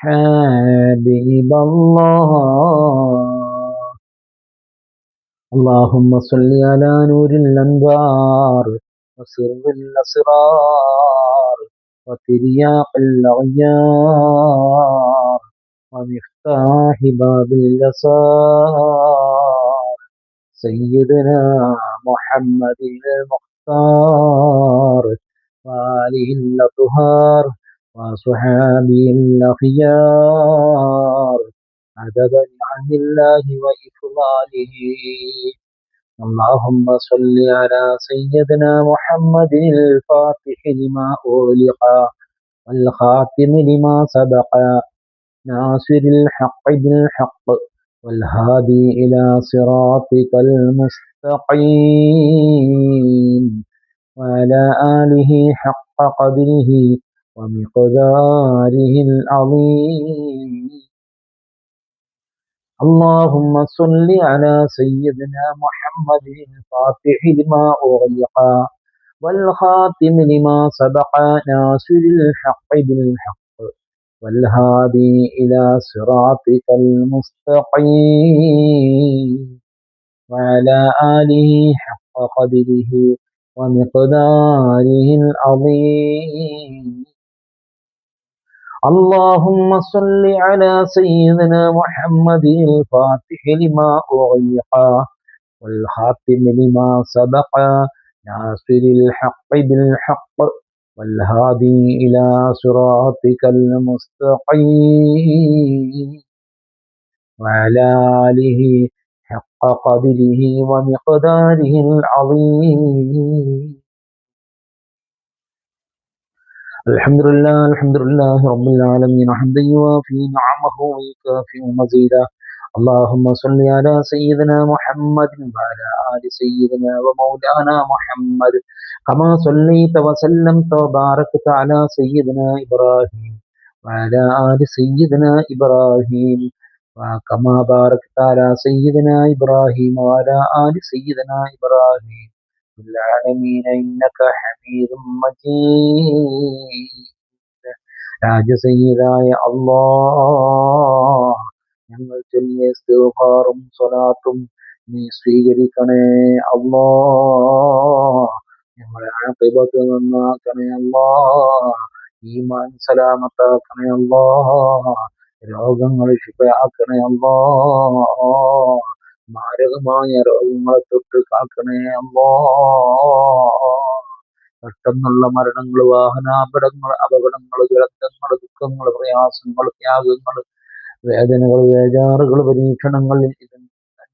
حبيب الله. اللهم صل على نور الأنوار وسر الأسرار وترياق الأغيار ومفتاح باب اليسار سيدنا محمد المختار وآله الأطهار وصحابه الأخيار عدد نعم الله وإفضاله. اللهم صل على سيدنا محمد الفاتح لما أغلق والخاتم لما سبق ناصر الحق بالحق والهادي إلى صراطك المستقيم وعلى آله حق قدره ومقداره العظيم. اللهم صل على سيدنا محمد الفاتح لما أغلق والخاتم لما سبق ناصر الحق بالحق والهادي إلى صراطك المستقيم وعلى آله حق قدره ومقداره العظيم. اللهم صل على سيدنا محمد الفاتح لما أغلق والخاتم لما سبق ناصر الحق بالحق والهادي إلى صراطك المستقيم وعلى آله حق قدره ومقداره العظيم. الحمد لله رب العالمين حمدا يوافي نعمه ويكافئ مزيدا. اللهم صل على سيدنا محمد وعلى آل سيدنا ومولانا محمد كما صليت وسلمت وباركت على سيدنا إبراهيم وعلى آل سيدنا إبراهيم وكما باركت على سيدنا إبراهيم وعلى آل سيدنا إبراهيم في العالمين إنك حميد مجيد. രാജസയ്യിദായ അല്ലാഹ്, ഞങ്ങൾ ചൊല്ലിയ ഇസ്തിഗ്ഫാറും സ്വലാത്തും നീ സ്വീകരിക്കണേ അല്ലാഹ്. ഞങ്ങളെ ആഖിബത്ത് നന്നാക്കണേ അല്ലാഹ്. ഈമാൻ സലാമത്താക്കണേ അല്ലാഹ്. രോഗങ്ങൾ ശിഫയാക്കണേ അല്ലാഹ്. മാരകമായ രോഗങ്ങളെ തൊട്ട് കാക്കണേ അല്ലാഹ്. പെട്ടെന്നുള്ള മരണങ്ങൾ, അപകടങ്ങൾ, ദുരന്തങ്ങൾ, ദുഃഖങ്ങൾ, പ്രയാസങ്ങൾ, ത്യാഗങ്ങൾ, വേദനകൾ, വേജാറുകൾ, പരീക്ഷണങ്ങളിൽ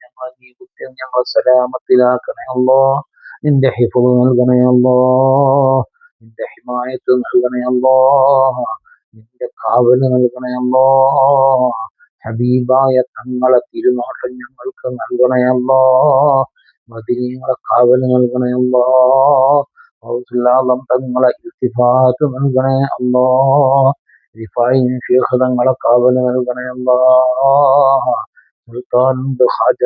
ഞങ്ങൾ നീ കുറ്റം ഞങ്ങൾ സലാമത്തിലാക്കണേ അല്ലോ. നിന്റെ ഹിഫ്ള് നൽകണേ അല്ലോ. നിന്റെ ഹിമായത്ത് നൽകണേ അല്ലോ. നിന്റെ കാവല് നൽകണേ അല്ലോ. ഹബീബായ തങ്ങളെ തിരുനോട്ടം ഞങ്ങൾക്ക് നൽകണേ അല്ലോ. മദീനയുടെ കാവല് നൽകണേ അല്ലോ. തങ്ങളെ ഇൽത്തിഫാത്ത് നൽകണേ അല്ലോ. റിഫായിൻ ശൈഖ് തങ്ങളെ കാവല് നൽകണേ അല്ലോ. സുൽത്താൻ ഖാജ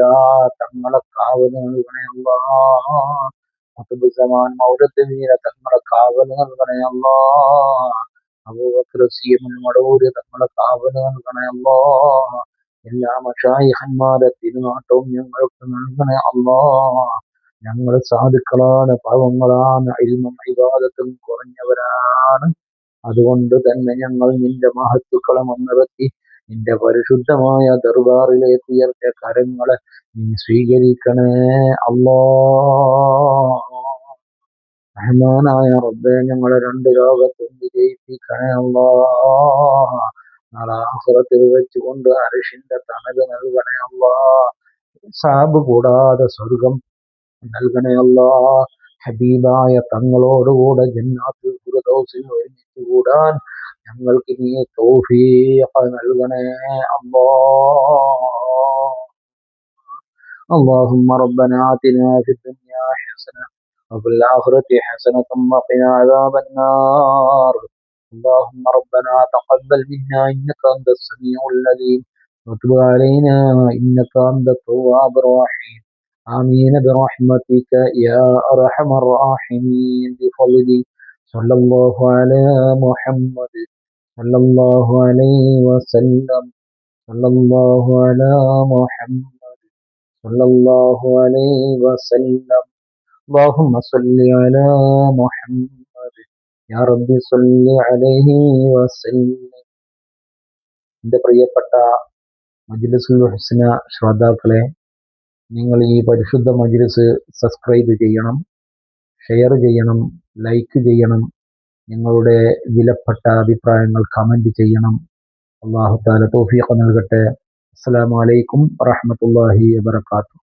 തങ്ങളെ കാവല് നൽകണേ അല്ലോ. ഖുത്ബ് സമാൻ മൗലദ് മീര തങ്ങളെ കാവല് നൽകണേ അല്ലോ. അബൂബക്കർ സീമുൽ മടവൂര് തങ്ങളെ കാവല് നൽകണേ അല്ലോ. എല്ലാ മശായിഖന്മാരെ തിരുനാട്ടവും ഞങ്ങൾക്ക് നൽകണേ അല്ലോ. ഞങ്ങൾ സാധുക്കളാണ്, പാവങ്ങളാണ്, ഇൽമും ഇബാദത്തും കുറഞ്ഞവരാണ്. അതുകൊണ്ട് തന്നെ ഞങ്ങൾ നിന്റെ മഹത്തുക്കളെ മുൻനിർത്തി നിന്റെ പരിശുദ്ധമായ ദർബാറിലേക്ക് ഉയർത്തിയ കരങ്ങളെ നീ സ്വീകരിക്കണേ അല്ലാഹ്. റഹ്മാനായ റബ്ബേ, ഞങ്ങളെ രണ്ട് ലോകത്തും വിജയിപ്പിക്കണേ അല്ലാഹ്. നാളെ ആഖിറത്തിൽ വെച്ചുകൊണ്ട് അർശിന്റെ തണല് നൽകണേ അല്ലാഹ്. ഹിസാബ് കൂടാതെ സ്വർഗം നൽകണേ അല്ലാഹ്. ഹബീബായ തങ്ങളോടുകൂടെ ജന്നാത്തുൽ ഫിർദൗസിൽ ഒരുമിച്ച് കൂടാൻ ഞങ്ങൾക്ക് നീ തൗഫീഖ് നൽകണേ അല്ലാഹ്. اللهم ربنا آتنا في الدنيا حسنة وفي الآخرة حسنة وقنا عذاب النار. اللهم ربنا تقبل منا إنك أنت السميع العليم وتب علينا إنك أنت التواب الرحيم. آمين برحمتك يا أرحم الراحمين. بفضل صلى الله على محمد സല്ലല്ലാഹു അലൈഹി വസല്ലം. സല്ലല്ലാഹു അലാ മുഹമ്മദ് സല്ലല്ലാഹു അലൈഹി വസല്ലം. اللهم صل على محمد يا رب صل عليه وسلم. എൻ്റെ പ്രിയപ്പെട്ട മജ്‌ലിസുൽ ഹുസ്ന ശ്രോതാക്കളെ, നിങ്ങൾ ഈ പരിശുദ്ധ മജ്‌ലിസ് സബ്സ്ക്രൈബ് ചെയ്യണം, ഷെയർ ചെയ്യണം, ലൈക്ക് ചെയ്യണം, നിങ്ങളുടെ വിലപ്പെട്ട അഭിപ്രായങ്ങൾ കമന്റ് ചെയ്യണം. അല്ലാഹു തആല തൗഫീഖ് നൽകട്ടെ. അസ്സലാമു അലൈക്കും വറഹ്മത്തുള്ളാഹി വബറകാതുഹു.